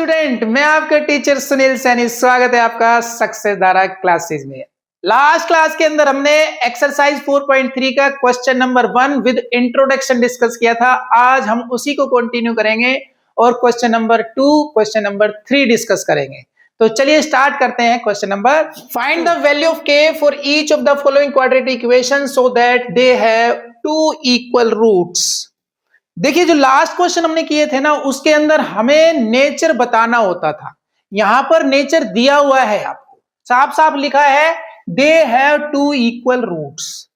Student, मैं आपका teacher Sunil Saini. स्वागत है आपका सक्सेस धारा क्लासेस में। लास्ट क्लास के अंदर हमने एक्सरसाइज 4.3 का question number 1 with introduction discuss किया था। आज हम उसी को कंटिन्यू करेंगे और question number 2, question number 3 discuss करेंगे। तो चलिए स्टार्ट करते हैं। Question number, find the value of K for each of the following quadratic equation so that they have two equal roots. देखिए, जो लास्ट क्वेश्चन हमने किए थे ना, उसके अंदर हमें नेचर बताना होता था। यहां पर नेचर दिया हुआ है, आपको साफ साफ लिखा है they have two equal roots,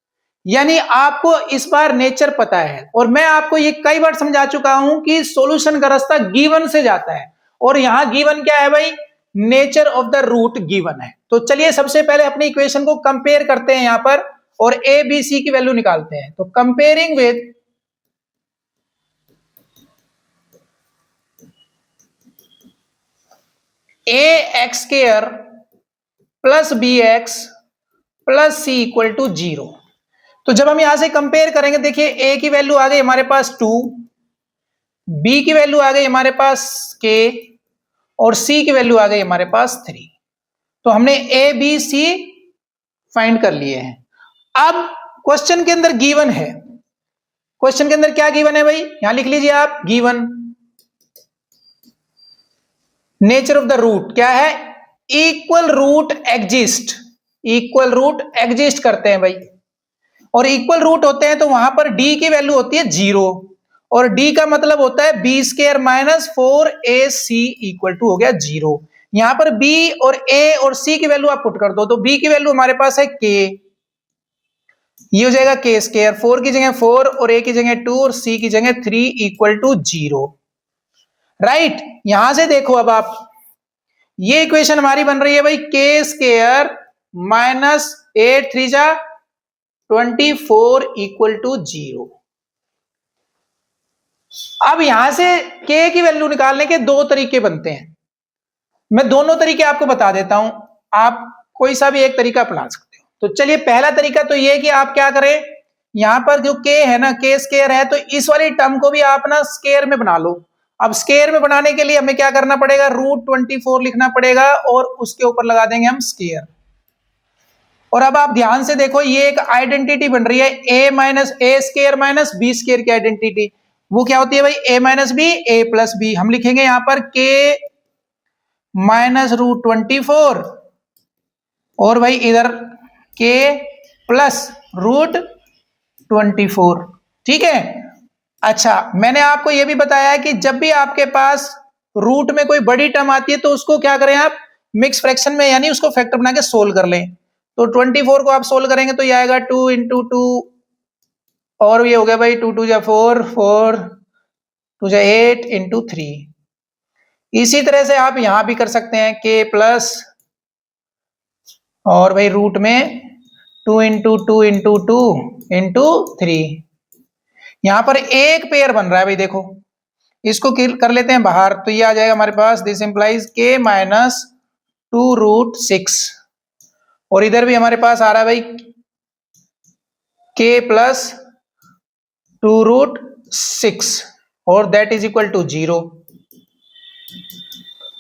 यानी आपको इस बार नेचर पता है। और मैं आपको ये कई बार समझा चुका हूं कि सॉल्यूशन का रास्ता गिवन से जाता है, और यहां गिवन क्या है भाई? Nature of the root given है। तो चलिए सबसे पहले अपनी इक्वेशन को कंपेयर करते हैं यहां पर, और ए बी सी की वैल्यू निकालते हैं। तो comparing with A X square plus B X plus C equal to 0। तो जब हम यहां से कंपेयर करेंगे, देखिए ए की वैल्यू आ गई हमारे पास 2, बी की वैल्यू आ गई हमारे पास के, और सी की वैल्यू आ गई हमारे पास 3। तो हमने ए बी सी फाइंड कर लिए हैं। अब क्वेश्चन के अंदर गिवन है, क्वेश्चन के अंदर क्या गिवन है भाई? यहां लिख लीजिए आप, given nature of the root क्या है? Equal root exist, equal root exist करते हैं भाई। और इक्वल रूट होते हैं तो वहां पर डी की वैल्यू होती है 0, और डी का मतलब होता है B square minus 4ac equal to हो गया 0। यहां पर बी और ए और सी की वैल्यू आप पुट कर दो, तो बी की वैल्यू हमारे पास है के, ये हो जाएगा के स्क्वायर, 4 की जगह 4 और ए की जगह 2 और सी की जगह 3 इक्वल टू 0। राइट, यहां से देखो अब आप, ये इक्वेशन हमारी बन रही है भाई के स्क्वायर माइनस 8 3 जा 24 इक्वल टू 0। अब यहां से के की वैल्यू निकालने के दो तरीके बनते हैं। मैं दोनों तरीके आपको बता देता हूं, आप कोई सा भी एक तरीका अपना सकते हो। तो चलिए, पहला तरीका तो ये कि आप क्या करें, यहां पर जो के है ना, के स्क्वायर है, तो इस वाली टर्म को भी आप ना स्क्वायर में बना लो। अब स्क्वायर में बनाने के लिए हमें क्या करना पड़ेगा? रूट 24 लिखना पड़ेगा, और उसके ऊपर लगा देंगे हम स्क्वायर। और अब आप ध्यान से देखो, ये एक आइडेंटिटी बन रही है ए माइनस ए स्क्वायर माइनस बी स्क्वायर की आइडेंटिटी। वो क्या होती है भाई? ए माइनस बी, ए प्लस बी। हम लिखेंगे यहां पर के माइनस रूट 24, और भाई इधर के प्लस रूट 24। ठीक है। अच्छा, मैंने आपको यह भी बताया है कि जब भी आपके पास रूट में कोई बड़ी टर्म आती है तो उसको क्या करें आप? मिक्स फ्रैक्शन में, यानी उसको फैक्टर बना के सोल्व कर लें। तो 24 को आप सोल्व करेंगे तो ये आएगा 2 इंटू 2, और ये हो गया भाई 2 2 जा 4, 4 2 जा 8 इंटू 3। इसी तरह से आप यहां भी कर सकते हैं, के प्लस और भाई रूट में 2 इंटू 2 इंटू 2 इंटू 3। यहां पर एक पेयर बन रहा है भाई, देखो इसको कर लेते हैं बाहर, तो ये आ जाएगा हमारे पास, दिस इंप्लाइज के माइनस 2 रूट 6, और इधर भी हमारे पास आ रहा है भाई के प्लस 2 रूट 6, और दैट इज इक्वल टू 0।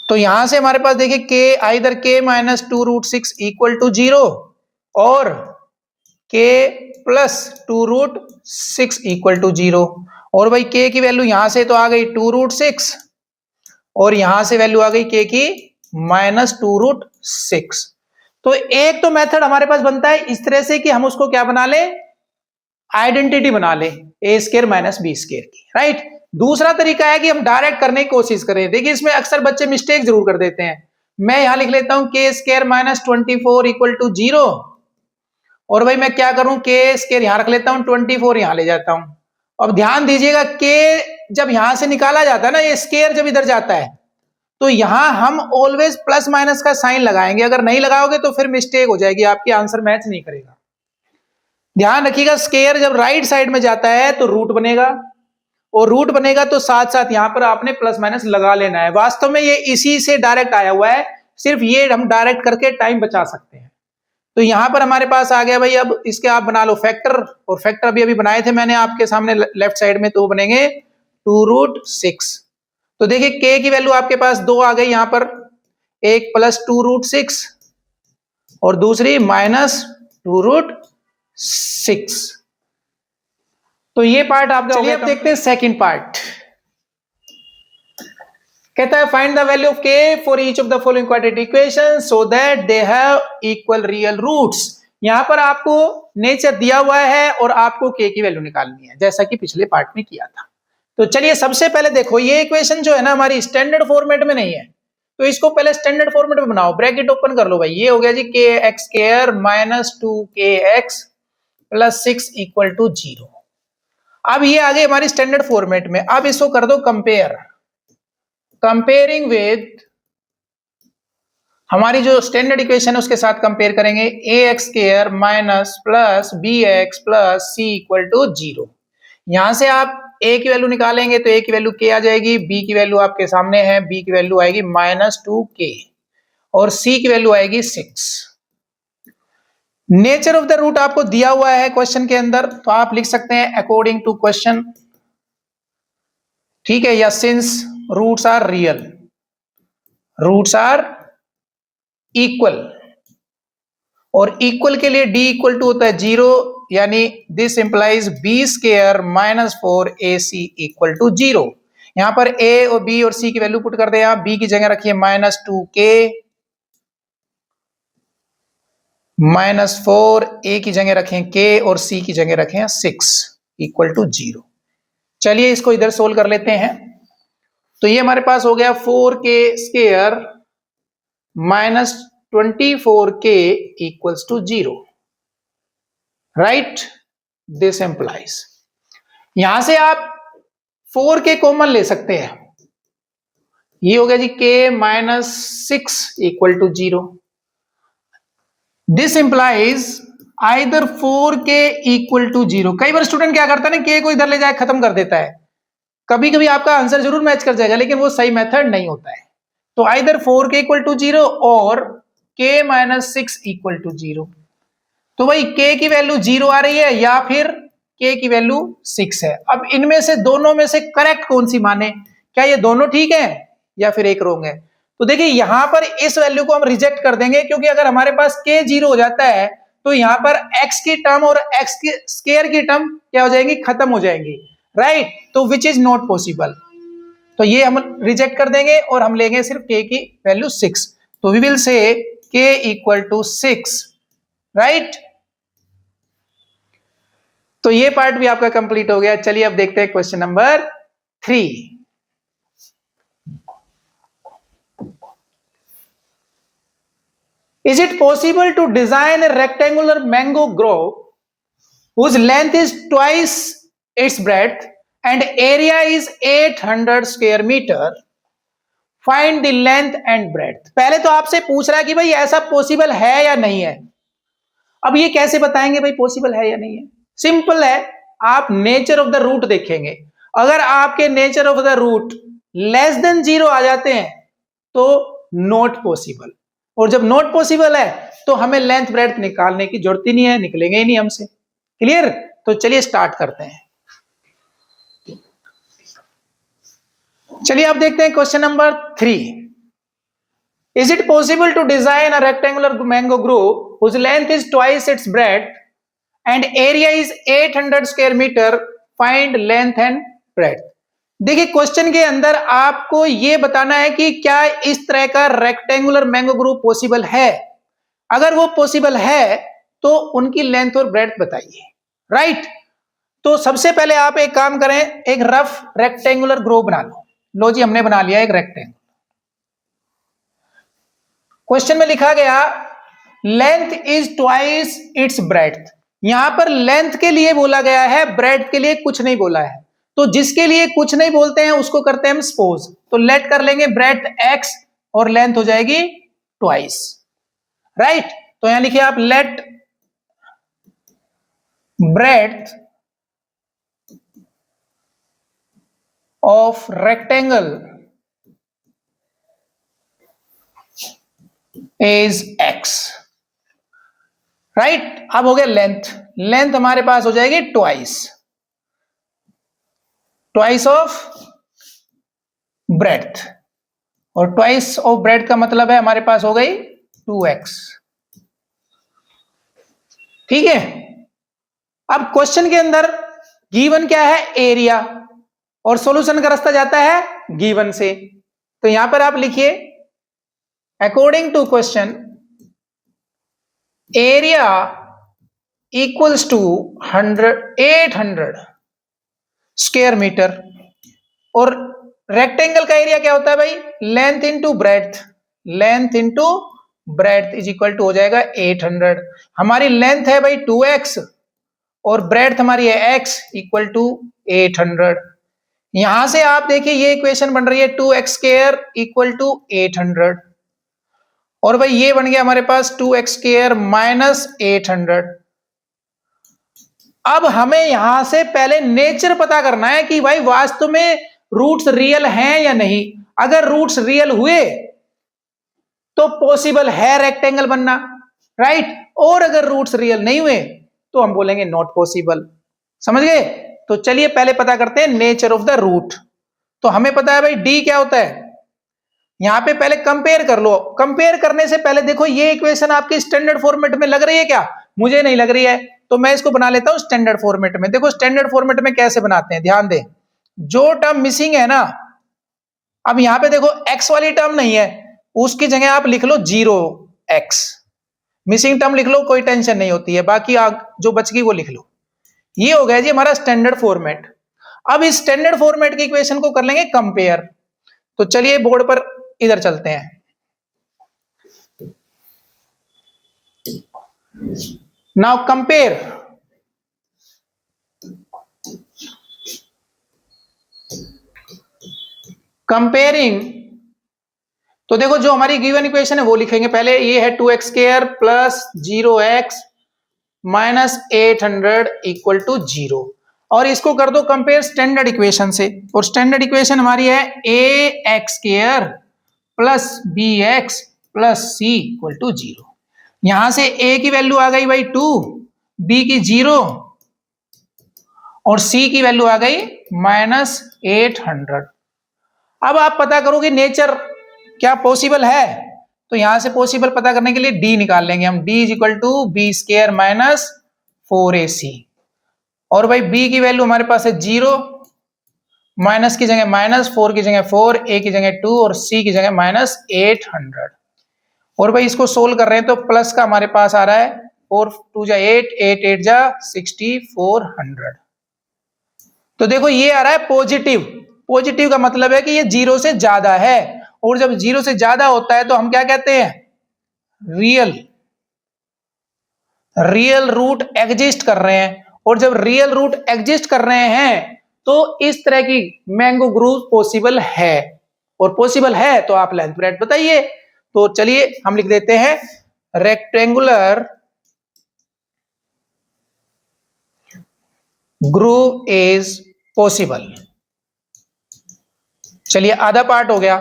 तो यहां से हमारे पास देखिए के, आइदर के माइनस 2 रूट 6 इक्वल टू 0, और के प्लस 2 रूट 6 इक्वल टू 0। और भाई के की वैल्यू यहां से तो आ गई 2 रूट 6, और यहां से वैल्यू आ गई के की माइनस 2 रूट 6। तो एक तो मेथड हमारे पास बनता है इस तरह से कि हम उसको क्या बना ले? आइडेंटिटी बना ले ए स्क्वायर माइनस बी स्क्वायर की। राइट। दूसरा तरीका है कि हम डायरेक्ट करने की कोशिश करें। देखिए, इसमें अक्सर बच्चे मिस्टेक जरूर कर देते हैं। मैं यहां लिख लेता हूं के स्क्वायर माइनस 24 इक्वल टू 0, और भाई मैं क्या करूं, के स्क्वायर यहां रख लेता हूं, 24 यहां ले जाता हूं। अब ध्यान दीजिएगा, के जब यहां से निकाला जाता है ना, ये स्क्वायर जब इधर जाता है, तो यहां हम ऑलवेज प्लस माइनस का साइन लगाएंगे। अगर नहीं लगाओगे तो फिर मिस्टेक हो जाएगी, आपकी आंसर मैच नहीं करेगा। ध्यान रखिएगा, स्क्वायर जब राइट साइड में जाता है तो रूट बनेगा, और रूट बनेगा तो साथ साथ यहां पर आपने प्लस माइनस लगा लेना है। वास्तव में ये इसी से डायरेक्ट आया हुआ है, सिर्फ ये हम डायरेक्ट करके टाइम बचा सकते हैं। तो यहां पर हमारे पास आ गया भाई, अब इसके आप बना लो फैक्टर, और फैक्टर अभी बनाए थे मैंने आपके सामने लेफ्ट साइड में, तो बनेंगे 2 रूट 6, तो देखिए k की वैल्यू आपके पास 2 आ गई यहां पर, एक +2√6 और दूसरी -2√6। तो ये पार्ट आपका हो गया। अब देखते हैं सेकंड पार्ट। कहता है find the value of k for each of the following quadratic equation so that they have equal real roots. यहां पर आपको नेचर दिया हुआ है और आपको k की वैल्यू निकालनी है, जैसा कि पिछले पार्ट में किया था। तो चलिए सबसे पहले देखो, ये इक्वेशन जो है ना हमारी स्टैंडर्ड फॉर्मेट में नहीं है, तो इसको पहले स्टैंडर्ड फॉर्मेट में बनाओ। ब्रैकेट ओपन कर लो भाई, ये हो गया जी kx² -2kx + 6 = 0। अब ये आ गई हमारी स्टैंडर्ड फॉर्मेट में। अब इसको कर दो कंपेयर, कंपेयरिंग विद हमारी जो स्टैंडर्ड इक्वेशन है उसके साथ कंपेयर करेंगे। ax² - +bx + c = 0। यहां से आप a की वैल्यू निकालेंगे तो a की वैल्यू k आ जाएगी, b की वैल्यू आपके सामने है, b की वैल्यू आएगी -2k और c की वैल्यू आएगी 6। नेचर ऑफ द रूट आपको दिया हुआ है क्वेश्चन के अंदर, तो आप लिख सकते हैं अकॉर्डिंग टू क्वेश्चन, ठीक है, या since roots are real, roots are equal. और इक्वल के लिए d = होता है 0, यानी दिस इंप्लाइज b² - 4ac = 0। यहां पर a और b और c की वैल्यू पुट कर दे। आप b की जगह रखिए -2k, -4, a की जगह रखें k और c की जगह रखें 6 = 0। चलिए इसको इधर सोल्व कर लेते हैं। तो ये हमारे पास हो गया 4k² -24k = 0, right. This implies, यहां से आप 4k कॉमन ले सकते हैं, ये हो गया जी k -6 = 0। This implies either 4k = 0। कई बार स्टूडेंट क्या करता है ना, k को इधर ले जाए खत्म कर देता है, कभी कभी आपका आंसर जरूर मैच कर जाएगा लेकिन वो सही मेथड नहीं होता है। तो आइदर 4k = 0 और k -6 = 0। तो भाई k की वैल्यू 0 आ रही है या फिर k की वैल्यू 6 है। अब इनमें से दोनों में से करेक्ट कौन सी माने, क्या ये दोनों ठीक है या फिर एक रॉन्ग है। तो देखिए यहां पर इस वैल्यू को हम रिजेक्ट कर देंगे, क्योंकि अगर हमारे पास k 0 हो जाता है तो यहां पर x की टर्म और x की स्क्वायर की टर्म क्या हो जाएंगी, खत्म हो जाएंगी, राइट। तो विच इज नॉट पॉसिबल, तो ये हम रिजेक्ट कर देंगे और हम लेंगे सिर्फ k की वैल्यू 6। तो we will say k = 6, right. तो ये पार्ट भी आपका कंप्लीट हो गया। चलिए अब देखते हैं question number 3। Is it possible to design a rectangular mango grove whose length is twice its breadth and area is 800 square meter? Find the length and breadth। पहले तो आपसे पूछ रहा है कि भाई ऐसा पॉसिबल है या नहीं है। अब ये कैसे बताएंगे भाई पॉसिबल है या नहीं है। सिंपल है, आप नेचर ऑफ द रूट देखेंगे। अगर आपके nature of the root less than 0 आ जाते हैं तो नॉट पॉसिबल, और जब नॉट पॉसिबल है तो हमें लेंथ ब्रेड्थ निकालने की जरूरत ही नहीं है, निकलेंगे ही नहीं हमसे। क्लियर। तो चलिए स्टार्ट करते हैं। चलिए अब देखते हैं question number 3। Is it possible to design a rectangular mango grove whose length is twice its breadth and area is 800 square meter? Find length and breadth। देखिए क्वेश्चन के अंदर आपको यह बताना है कि क्या इस तरह का रेक्टेंगुलर मैंगो ग्रुप पॉसिबल है। अगर वो पॉसिबल है तो उनकी लेंथ और ब्रेड्थ बताइए, राइट। तो सबसे पहले आप एक काम करें, एक रफ रेक्टेंगुलर ग्रुप बना लो। लो जी हमने बना लिया एक रेक्टेंगल। क्वेश्चन में लिखा गया length is twice its breadth. यहां पर लेंथ के लिए बोला गया है, ब्रेड्थ के लिए कुछ नहीं बोला है। तो जिसके लिए कुछ नहीं बोलते हैं उसको करते हैं हम सपोज। तो लेट कर लेंगे ब्रेड्थ x और लेंथ हो जाएगी ट्वाइस, राइट। तो यहां लिखिए आप let breadth of rectangle is x, right. अब हो गया लेंथ, लेंथ हमारे पास हो जाएगी ट्वाइस, ट्वाइस ऑफ ब्रेड्थ, और ट्वाइस ऑफ ब्रेड्थ का मतलब है हमारे पास हो गई 2x। ठीक है, अब क्वेश्चन के अंदर गिवन क्या है, एरिया, और सॉल्यूशन का रास्ता जाता है गिवन से। तो यहां पर आप लिखिए according to question area equals to 800 square metre, और रेक्टेंगल का एरिया क्या होता है भाई, length into breadth, length into breadth is equal to हो जाएगा 800। हमारी लेंथ है भाई 2x और ब्रेड्थ हमारी है x इक्वल टू 800। यहां से आप देखिए ये इक्वेशन बन रही है 2x स्क्वायर इक्वल टू 800, और भाई ये बन गया हमारे पास 2x स्क्वायर माइनस 800। अब हमें यहां से पहले नेचर पता करना है कि भाई वास्तव में रूट्स रियल हैं या नहीं। अगर रूट्स रियल हुए तो पॉसिबल है रेक्टेंगल बनना, राइट, और अगर रूट्स रियल नहीं हुए तो हम बोलेंगे नॉट पॉसिबल। समझ गए? तो चलिए पहले पता करते हैं नेचर ऑफ द रूट। तो हमें पता है भाई डी क्या होता है, यहां पे पहले कंपेयर कर लो। कंपेयर करने से पहले देखो ये इक्वेशन आपकी स्टैंडर्ड फॉर्मेट में लग रही है क्या, मुझे नहीं लग रही है, तो मैं इसको बना लेता हूं स्टैंडर्ड फॉर्मेट में। देखो स्टैंडर्ड फॉर्मेट में कैसे बनाते हैं, ध्यान दें, जो टर्म मिसिंग है ना, अब यहां पे देखो x वाली टर्म नहीं है, उसकी जगह आप लिख लो 0x, मिसिंग टर्म लिख लो, कोई टेंशन नहीं होती है, बाकी जो बच गई वो लिख लो। ये हो गया जी हमारा स्टैंडर्ड फॉर्मेट। अब इस स्टैंडर्ड फॉर्मेट की इक्वेशन को कर लेंगे कंपेयर। तो चलिए बोर्ड पर इधर चलते हैं। नाउ कंपेयर, कंपेयरिंग, तो देखो जो हमारी गिवन इक्वेशन है वो लिखेंगे पहले। ये है 2x square plus 0x minus 800 equal to 0, और इसको कर दो कंपेयर स्टैंडर्ड इक्वेशन से, और स्टैंडर्ड इक्वेशन हमारी है ax square plus bx plus c equal to 0। यहां से a की वैल्यू आ गई भाई 2, b की 0, और c की वैल्यू आ गई माइनस 800। अब आप पता करोगे नेचर क्या पॉसिबल है, तो यहां से पॉसिबल पता करने के लिए d निकाल लेंगे हम, d is equal to b square minus 4ac, और भाई b की वैल्यू हमारे पास है 0, माइनस की जगह माइनस, 4 की जगह 4, a की जगह 2 और c की जगह माइनस 800। और भाई इसको सोल्व कर रहे हैं तो प्लस का हमारे पास आ रहा है 4 2 जा 8, 8 8 जा 6400। तो देखो ये आ रहा है पॉजिटिव। पॉजिटिव का मतलब है कि ये 0 से ज्यादा है, और जब 0 से ज्यादा होता है तो हम क्या कहते हैं, रियल, रियल रूट एग्जिस्ट कर रहे हैं। और जब रियल रूट एग्जिस्ट कर रहे हैं तो इस तरह की मैंगो ग्रुप पॉसिबल है, और पॉसिबल है तो आप लेंथ ब्रेड्थ बताइए। तो चलिए हम लिख देते हैं रेक्टेंगुलर ग्रुप इज पॉसिबल। चलिए आधा पार्ट हो गया,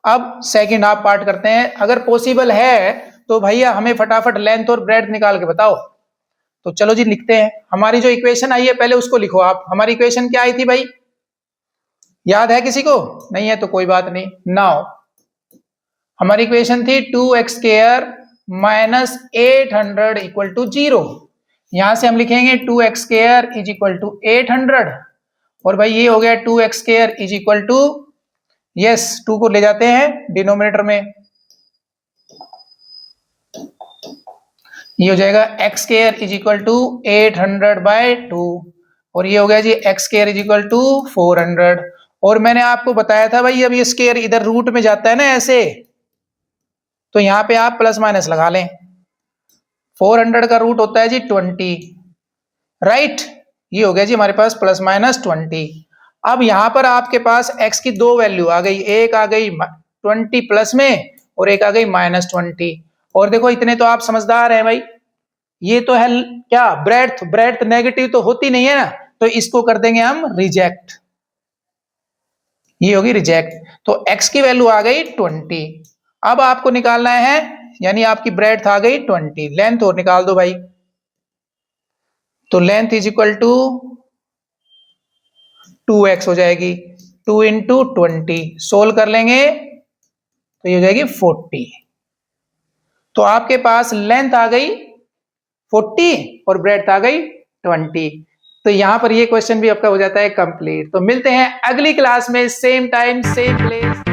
अब सेकंड हाफ पार्ट करते हैं। अगर पॉसिबल है तो भैया हमें फटाफट लेंथ और ब्रेड्थ निकाल के बताओ। तो चलो जी लिखते हैं। हमारी जो इक्वेशन आई है पहले उसको लिखो आप। हमारी इक्वेशन क्या आई थी भाई, याद है किसी को? नहीं है तो कोई बात नहीं। नाउ हमारी इक्वेशन थी 2x square minus 800 equal to 0। यहां से हम लिखेंगे 2x square is equal to 800, और भाई ये हो गया 2x square is equal to, yes 2 को ले जाते हैं डिनोमिनेटर में, ये हो जाएगा x square is equal to 800 by 2, और ये हो गया जी x square is equal to 400। और मैंने आपको बताया था भाई अब ये स्क्वायर इधर रूट में जाता है ना ऐसे, तो यहां पे आप प्लस माइनस लगा लें। 400 का रूट होता है जी 20, राइट, ये हो गया जी हमारे पास प्लस माइनस 20। अब यहां पर आपके पास x की दो वैल्यू आ गई, एक आ गई 20 प्लस में और एक आ गई माइनस 20। और देखो इतने तो आप समझदार हैं भाई, ये तो है क्या ब्रेड्थ, ब्रेड्थ नेगेटिव तो होती नहीं है ना, तो इसको कर देंगे हम रिजेक्ट, ये होगी रिजेक्ट। तो x की वैल्यू आ गई 20। अब आपको निकालना है, यानी आपकी ब्रेड्थ आ गई 20, लेंथ और निकाल दो भाई। तो length is equal to 2x हो जाएगी, 2 इंटू 20 सोल्व कर लेंगे तो ये हो जाएगी 40। तो आपके पास लेंथ आ गई 40 और ब्रेड्थ आ गई 20। तो यहां पर ये क्वेश्चन भी आपका हो जाता है कंप्लीट। तो मिलते हैं अगली क्लास में, सेम टाइम सेम प्लेस।